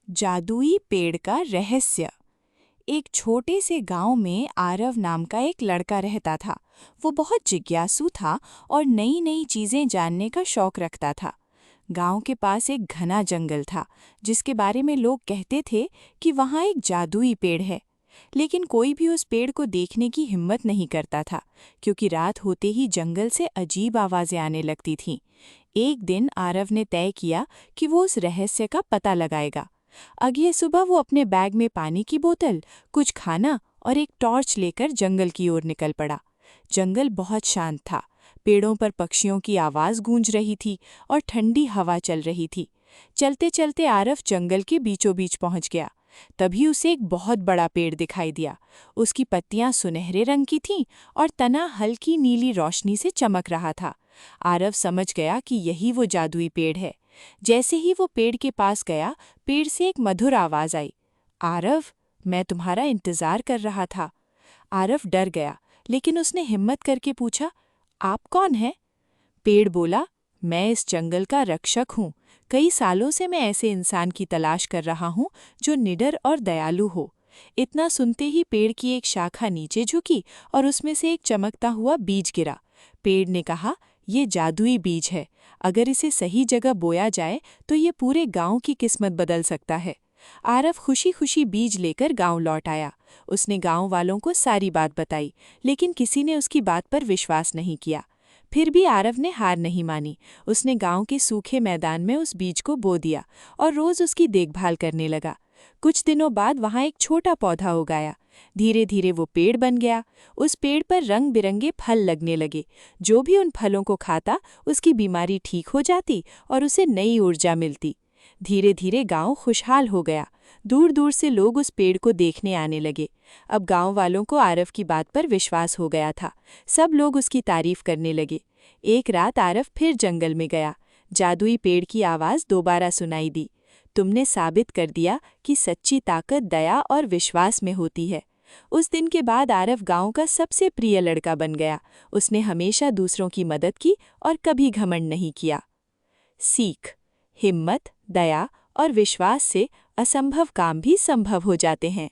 जादुई पेड़ का रहस्य। एक छोटे से गांव में आरव नाम का एक लड़का रहता था। वो बहुत जिज्ञासु था और नई नई चीजें जानने का शौक रखता था। गांव के पास एक घना जंगल था, जिसके बारे में लोग कहते थे कि वहाँ एक जादुई पेड़ है। लेकिन कोई भी उस पेड़ को देखने की हिम्मत नहीं करता था, क्योंकि रात होते ही जंगल से अजीब आवाजें आने लगती थीं। एक दिन आरव ने तय किया कि वो उस रहस्य का पता लगाएगा। अगली सुबह वो अपने बैग में पानी की बोतल, कुछ खाना और एक टॉर्च लेकर जंगल की ओर निकल पड़ा। जंगल बहुत शांत था। पेड़ों पर पक्षियों की आवाज गूंज रही थी और ठंडी हवा चल रही थी। चलते चलते आरव जंगल के बीचों बीच पहुंच गया। तभी उसे एक बहुत बड़ा पेड़ दिखाई दिया। उसकी पत्तियां सुनहरे रंग की थीं और तना हल्की नीली रोशनी से चमक रहा था। आरव समझ गया कि यही वो जादुई पेड़ है। जैसे ही वो पेड़ के पास गया, पेड़ से एक मधुर आवाज आई, आरव, मैं तुम्हारा इंतजार कर रहा था। आरव डर गया, लेकिन उसने हिम्मत करके पूछा, आप कौन हैं? पेड़ बोला, मैं इस जंगल का रक्षक हूँ। कई सालों से मैं ऐसे इंसान की तलाश कर रहा हूँ जो निडर और दयालु हो। इतना सुनते ही पेड़ की एक शाखा नीचे झुकी और उसमें से एक चमकता हुआ बीज गिरा। पेड़ ने कहा, ये जादुई बीज है। अगर इसे सही जगह बोया जाए तो ये पूरे गांव की किस्मत बदल सकता है। आरव खुशी खुशी बीज लेकर गांव लौट आया। उसने गांव वालों को सारी बात बताई, लेकिन किसी ने उसकी बात पर विश्वास नहीं किया। फिर भी आरव ने हार नहीं मानी। उसने गांव के सूखे मैदान में उस बीज को बो दिया और रोज उसकी देखभाल करने लगा। कुछ दिनों बाद वहां एक छोटा पौधा उगाया। धीरे धीरे वो पेड़ बन गया। उस पेड़ पर रंग बिरंगे फल लगने लगे। जो भी उन फलों को खाता, उसकी बीमारी ठीक हो जाती और उसे नई ऊर्जा मिलती। धीरे धीरे गांव खुशहाल हो गया। दूर दूर से लोग उस पेड़ को देखने आने लगे। अब गांव वालों को आरव की बात पर विश्वास हो गया था। सब लोग उसकी तारीफ करने लगे। एक रात आरव फिर जंगल में गया। जादुई पेड़ की आवाज दोबारा सुनाई दी, तुमने साबित कर दिया कि सच्ची ताकत दया और विश्वास में होती है। उस दिन के बाद आरव गांव का सबसे प्रिय लड़का बन गया। उसने हमेशा दूसरों की मदद की और कभी घमंड नहीं किया। सीख: हिम्मत, दया और विश्वास से असंभव काम भी संभव हो जाते हैं।